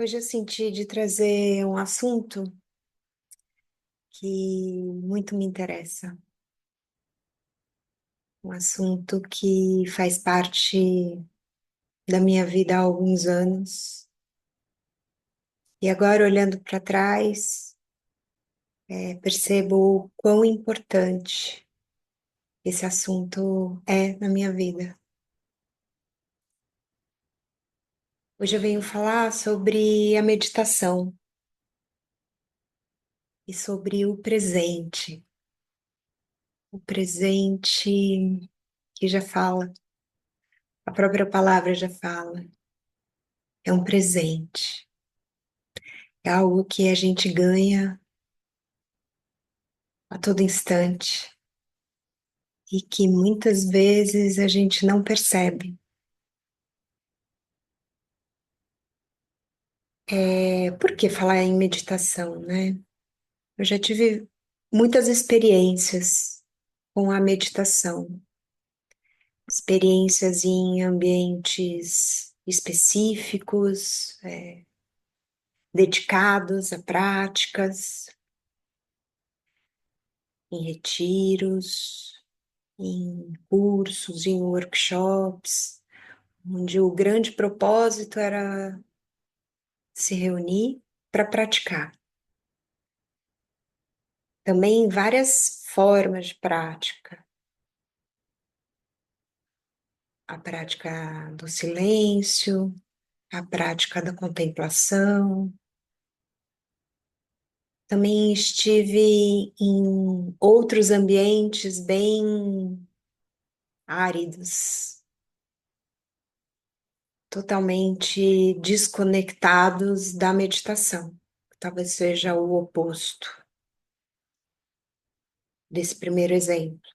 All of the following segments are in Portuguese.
Hoje eu senti de trazer um assunto que muito me interessa, um assunto que faz parte da minha vida há alguns anos. E agora, olhando para trás, percebo o quão importante esse assunto é na minha vida. Hoje eu venho falar sobre a meditação e sobre o presente que já fala, a própria palavra já fala, é um presente. É algo que a gente ganha a todo instante e que muitas vezes a gente não percebe. Por que falar em meditação, né? Eu já tive muitas experiências com a meditação, experiências em ambientes específicos, dedicados a práticas, em retiros, em cursos, em workshops, onde o grande propósito era se reunir para praticar. Também várias formas de prática. A prática do silêncio, a prática da contemplação. Também estive em outros ambientes bem áridos, totalmente desconectados da meditação. Talvez seja o oposto desse primeiro exemplo,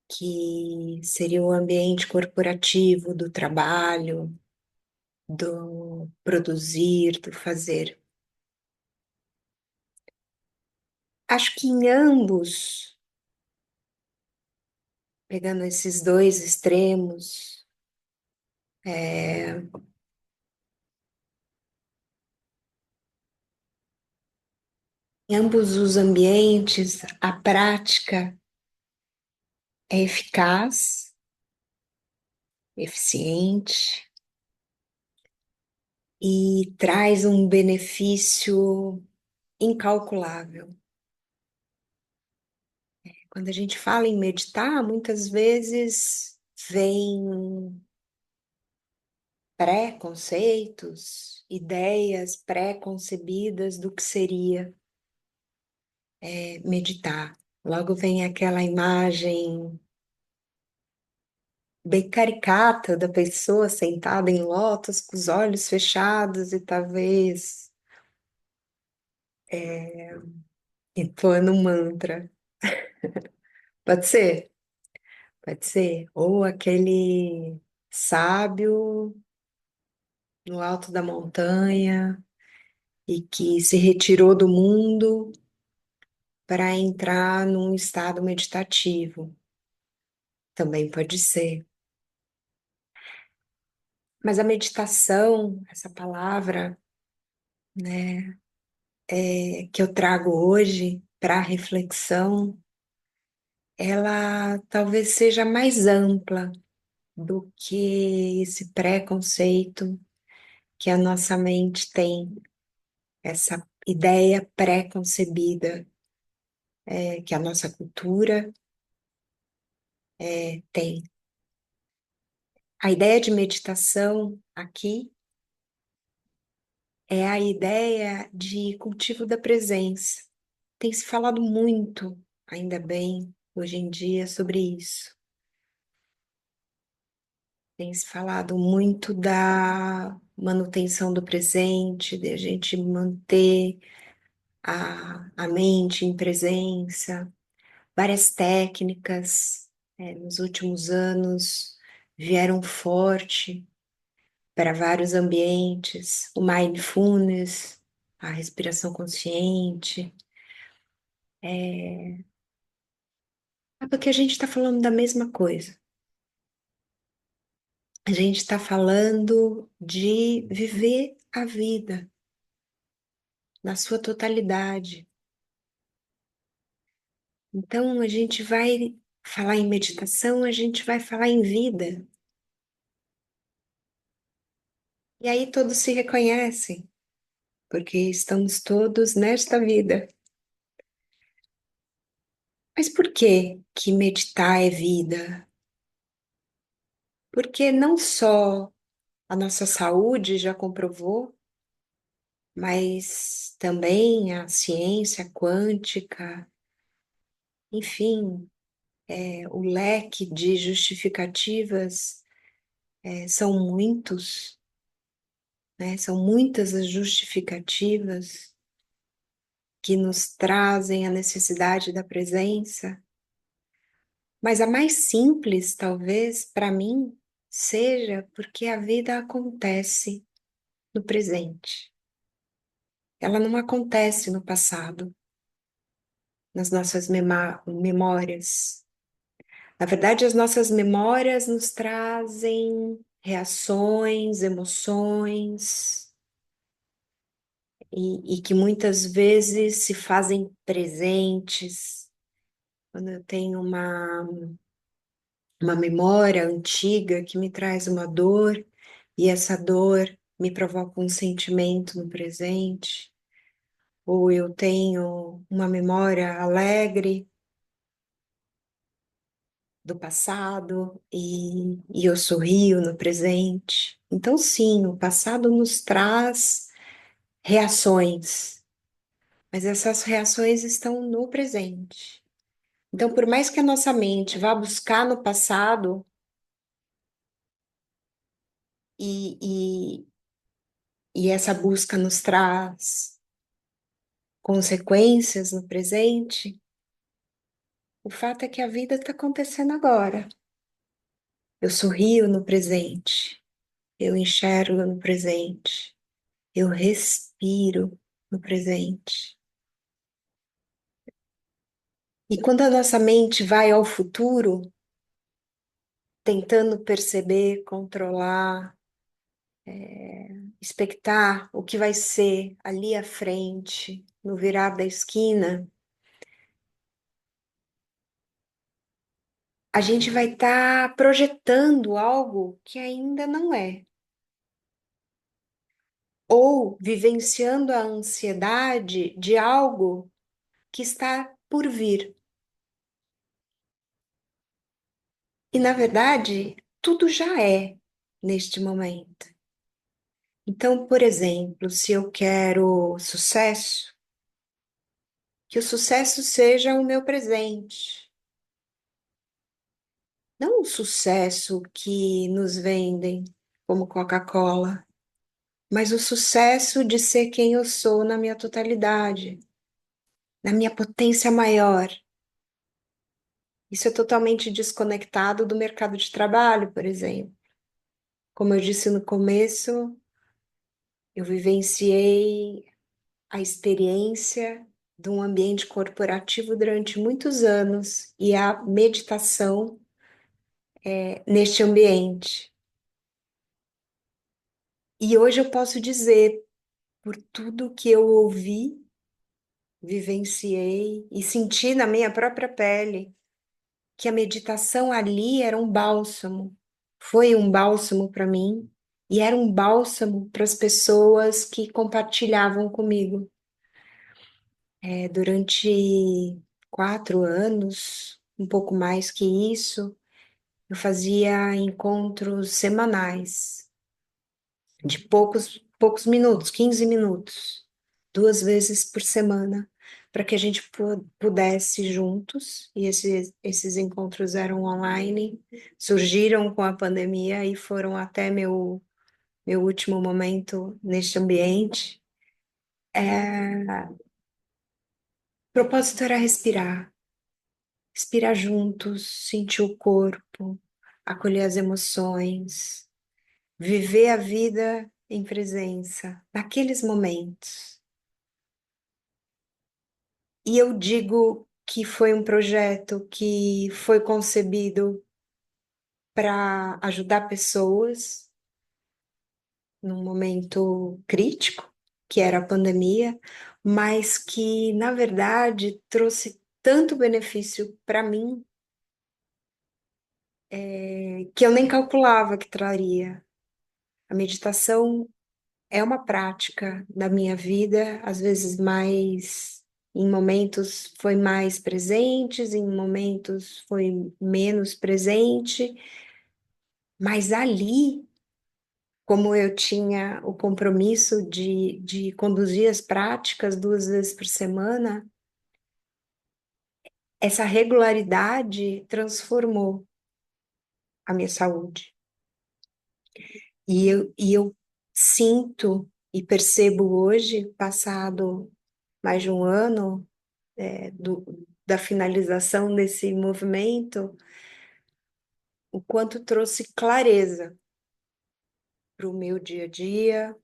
que seria o ambiente corporativo do trabalho, do produzir, do fazer. Acho que em ambos, pegando esses dois extremos, em ambos os ambientes, a prática é eficaz, eficiente e traz um benefício incalculável. Quando a gente fala em meditar, muitas vezes vem preconceitos, ideias pré-concebidas do que seria meditar. Logo vem aquela imagem bem caricata da pessoa sentada em lótus, com os olhos fechados e talvez entoando um mantra. Pode ser? Pode ser. Ou aquele sábio no alto da montanha e que se retirou do mundo para entrar num estado meditativo. Também pode ser. Mas a meditação, essa palavra, né, que eu trago hoje para reflexão, ela talvez seja mais ampla do que esse preconceito que a nossa mente tem, essa ideia pré-concebida, que a nossa cultura tem. A ideia de meditação aqui é a ideia de cultivo da presença. Tem se falado muito, ainda bem, hoje em dia, sobre isso. Tem se falado muito da manutenção do presente, de a gente manter a mente em presença. Várias técnicas, nos últimos anos vieram forte para vários ambientes. O mindfulness, a respiração consciente. É porque a gente está falando da mesma coisa. A gente está falando de viver a vida na sua totalidade. Então, a gente vai falar em meditação, a gente vai falar em vida. E aí todos se reconhecem, porque estamos todos nesta vida. Mas por que que meditar é vida? Porque não só a nossa saúde já comprovou, mas também a ciência quântica, enfim, o leque de justificativas são muitos, né? São muitas as justificativas que nos trazem a necessidade da presença, mas a mais simples, talvez, para mim, seja porque a vida acontece no presente. Ela não acontece no passado, nas nossas memórias. Na verdade, as nossas memórias nos trazem reações, emoções, e que muitas vezes se fazem presentes. Quando eu tenho uma memória antiga que me traz uma dor, e essa dor me provoca um sentimento no presente, ou eu tenho uma memória alegre do passado e eu sorrio no presente. Então, sim, o passado nos traz reações, mas essas reações estão no presente. Então, por mais que a nossa mente vá buscar no passado e, e essa busca nos traz consequências no presente, o fato é que a vida está acontecendo agora. Eu sorrio no presente, eu enxergo no presente, eu respiro no presente. E quando a nossa mente vai ao futuro, tentando perceber, controlar, expectar o que vai ser ali à frente, no virar da esquina, a gente vai estar projetando algo que ainda não é, ou vivenciando a ansiedade de algo que está por vir. E, na verdade, tudo já é neste momento. Então, por exemplo, se eu quero sucesso, que o sucesso seja o meu presente. Não o sucesso que nos vendem como Coca-Cola, mas o sucesso de ser quem eu sou na minha totalidade, na minha potência maior. Isso é totalmente desconectado do mercado de trabalho, por exemplo. Como eu disse no começo, eu vivenciei a experiência de um ambiente corporativo durante muitos anos e a meditação neste ambiente. E hoje eu posso dizer, por tudo que eu ouvi, vivenciei e senti na minha própria pele, que a meditação ali era um bálsamo. Foi um bálsamo para mim e era um bálsamo para as pessoas que compartilhavam comigo. Durante 4 anos, um pouco mais que isso, eu fazia encontros semanais, de poucos minutos, 15 minutos, 2 vezes por semana, para que a gente pudesse juntos, e esses encontros eram online, surgiram com a pandemia e foram até meu último momento neste ambiente. O propósito era respirar juntos, sentir o corpo, acolher as emoções, viver a vida em presença, naqueles momentos. E eu digo que foi um projeto que foi concebido para ajudar pessoas num momento crítico, que era a pandemia, mas que, na verdade, trouxe tanto benefício para mim, que eu nem calculava que traria. A meditação é uma prática da minha vida, às vezes mais, em momentos foi mais presentes, em momentos foi menos presente, mas ali, como eu tinha o compromisso de conduzir as práticas 2 vezes por semana, essa regularidade transformou a minha saúde. E eu sinto e percebo hoje, passado mais de um ano, da finalização desse movimento, o quanto trouxe clareza para o meu dia a dia,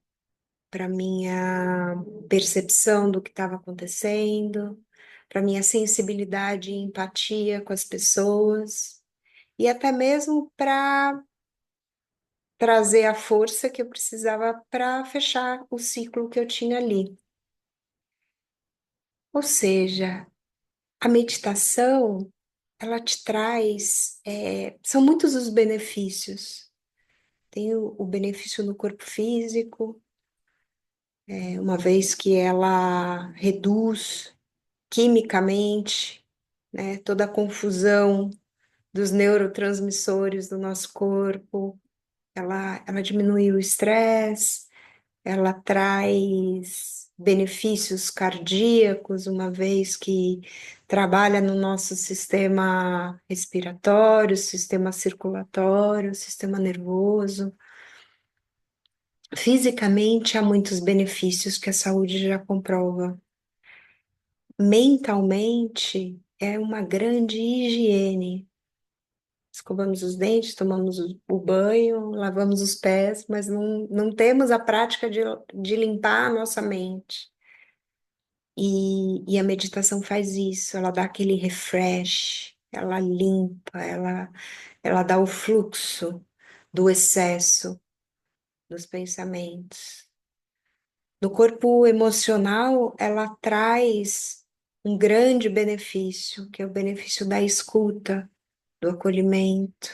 para minha percepção do que estava acontecendo, para minha sensibilidade e empatia com as pessoas, e até mesmo para trazer a força que eu precisava para fechar o ciclo que eu tinha ali. Ou seja, a meditação, ela te traz, são muitos os benefícios. Tem o benefício no corpo físico, uma vez que ela reduz quimicamente, né, toda a confusão dos neurotransmissores do nosso corpo, ela diminui o estresse, ela traz benefícios cardíacos, uma vez que trabalha no nosso sistema respiratório, sistema circulatório, sistema nervoso. Fisicamente, há muitos benefícios que a saúde já comprova. Mentalmente, é uma grande higiene. Escovamos os dentes, tomamos o banho, lavamos os pés, mas não temos a prática de limpar a nossa mente. E a meditação faz isso, ela dá aquele refresh, ela limpa, ela dá o fluxo do excesso dos pensamentos. No corpo emocional, ela traz um grande benefício, que é o benefício da escuta, do acolhimento.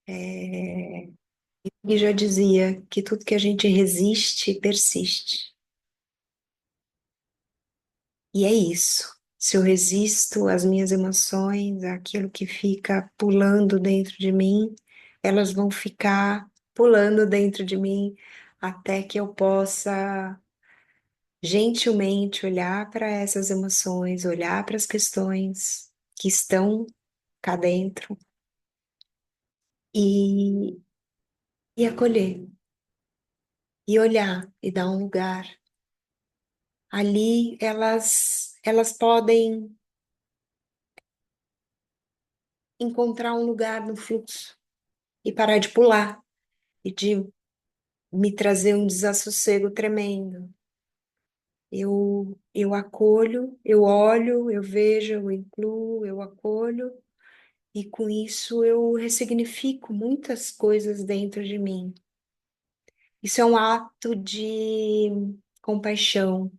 E já dizia que tudo que a gente resiste, persiste. E é isso. Se eu resisto às minhas emoções, àquilo que fica pulando dentro de mim, elas vão ficar pulando dentro de mim até que eu possa gentilmente olhar para essas emoções, olhar para as questões que estão cá dentro e, e acolher, e olhar, e dar um lugar. Ali elas podem encontrar um lugar no fluxo e parar de pular e de me trazer um desassossego tremendo. Eu acolho, eu olho, eu vejo, eu incluo, eu acolho, e com isso eu ressignifico muitas coisas dentro de mim. Isso é um ato de compaixão.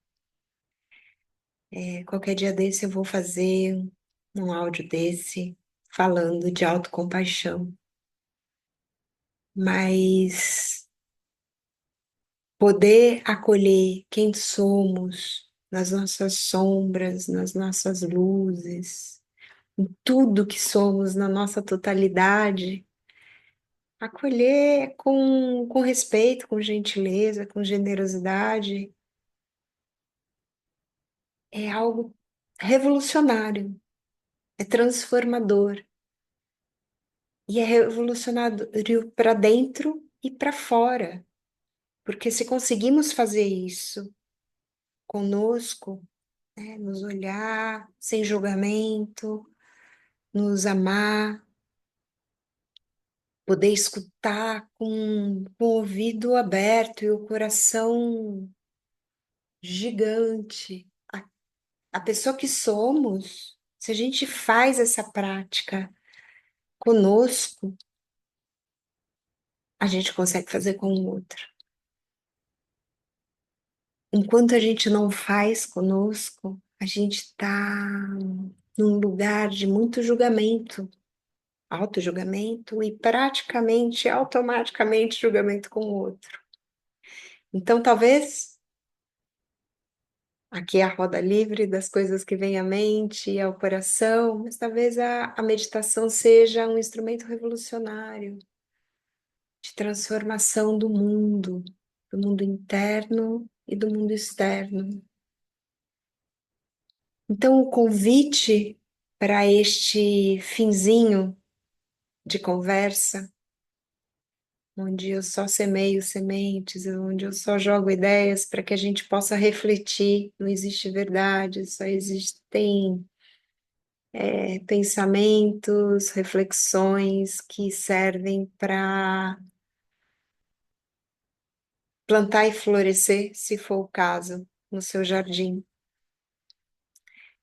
Qualquer dia desse eu vou fazer um áudio desse falando de autocompaixão. Mas poder acolher quem somos, nas nossas sombras, nas nossas luzes, em tudo que somos, na nossa totalidade, acolher com respeito, com gentileza, com generosidade, é algo revolucionário, é transformador. E é revolucionário para dentro e para fora, porque se conseguimos fazer isso conosco, né, nos olhar sem julgamento, nos amar, poder escutar com o ouvido aberto e o coração gigante. A pessoa que somos, se a gente faz essa prática conosco, a gente consegue fazer com o outro. Enquanto a gente não faz conosco, a gente está num lugar de muito julgamento, auto-julgamento e praticamente, automaticamente julgamento com o outro. Então, talvez, aqui é a roda livre das coisas que vêm à mente e ao coração, mas talvez a meditação seja um instrumento revolucionário de transformação do mundo interno e do mundo externo. Então, o convite para este finzinho de conversa, onde eu só semeio sementes, onde eu só jogo ideias para que a gente possa refletir, não existe verdade, só existem pensamentos, reflexões que servem para plantar e florescer, se for o caso, no seu jardim.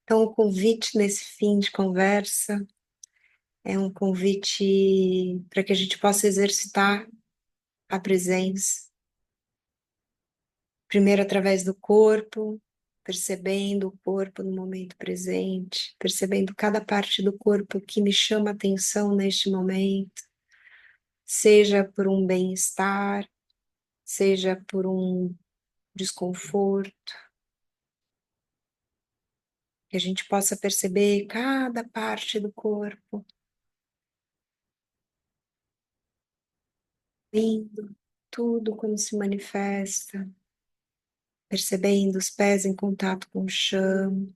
Então, o convite nesse fim de conversa é um convite para que a gente possa exercitar a presença, primeiro através do corpo, percebendo o corpo no momento presente, percebendo cada parte do corpo que me chama atenção neste momento, seja por um bem-estar, seja por um desconforto, que a gente possa perceber cada parte do corpo, vendo tudo como se manifesta, percebendo os pés em contato com o chão,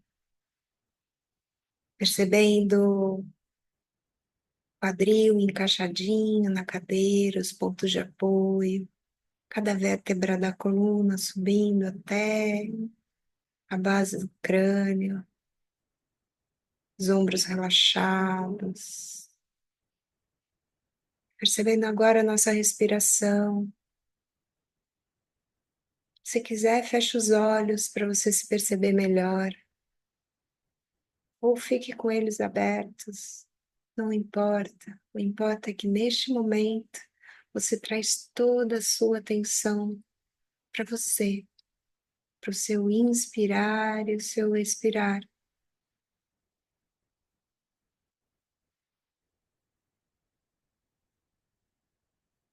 percebendo o quadril encaixadinho na cadeira, os pontos de apoio, cada vértebra da coluna subindo até a base do crânio, os ombros relaxados, percebendo agora a nossa respiração. Se quiser, feche os olhos para você se perceber melhor, ou fique com eles abertos, não importa. O que importa é que neste momento você traz toda a sua atenção para você, para o seu inspirar e o seu expirar.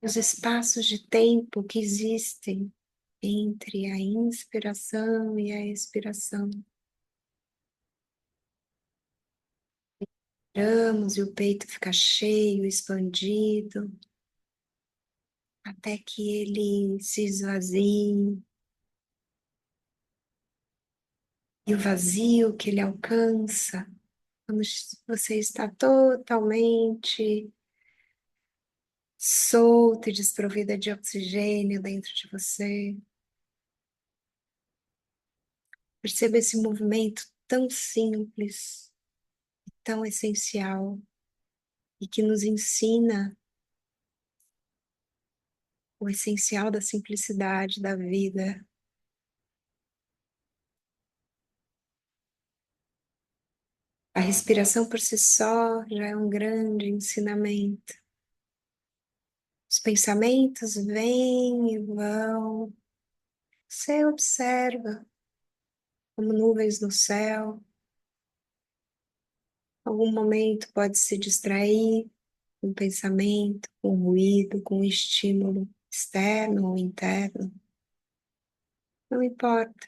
Os espaços de tempo que existem entre a inspiração e a expiração. Inspiramos e o peito fica cheio, expandido, até que ele se esvazie. E o vazio que ele alcança, quando você está totalmente solta e desprovida de oxigênio dentro de você. Perceba esse movimento tão simples, tão essencial e que nos ensina o essencial da simplicidade da vida. A respiração por si só já é um grande ensinamento. Os pensamentos vêm e vão. Você observa como nuvens no céu. Algum momento pode se distrair com pensamento, com ruído, com estímulo externo ou interno. Não importa.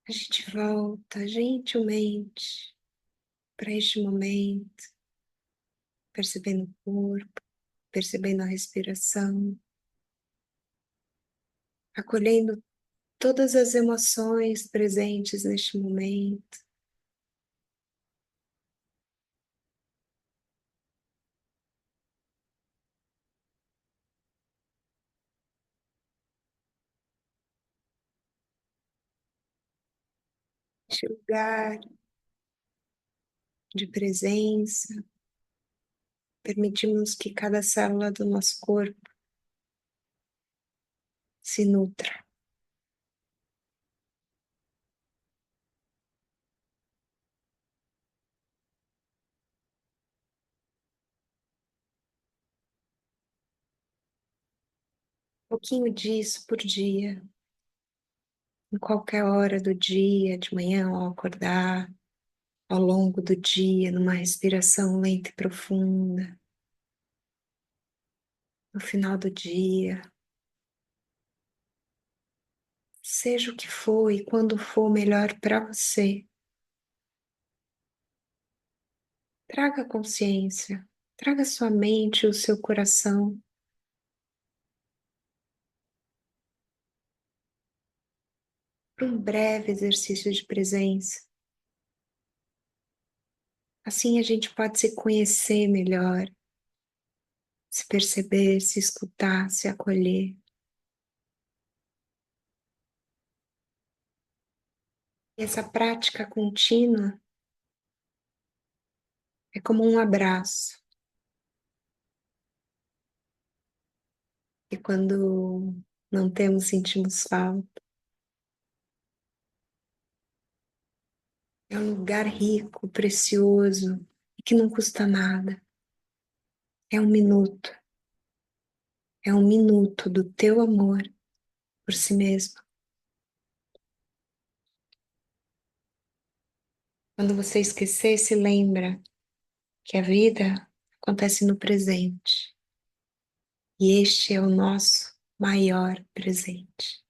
A gente volta gentilmente para este momento, percebendo o corpo, percebendo a respiração, acolhendo todas as emoções presentes neste momento. Este lugar de presença, permitimos que cada célula do nosso corpo se nutra. pouquinho disso por dia, em qualquer hora do dia, de manhã ao acordar, ao longo do dia, numa respiração lenta e profunda, no final do dia, seja o que for e quando for melhor para você, traga consciência, traga sua mente e o seu coração para um breve exercício de presença. Assim a gente pode se conhecer melhor, se perceber, se escutar, se acolher. E essa prática contínua é como um abraço. E quando não temos, sentimos falta. É um lugar rico, precioso e que não custa nada. É um minuto. É um minuto do teu amor por si mesmo. Quando você esquecer, se lembra que a vida acontece no presente. E este é o nosso maior presente.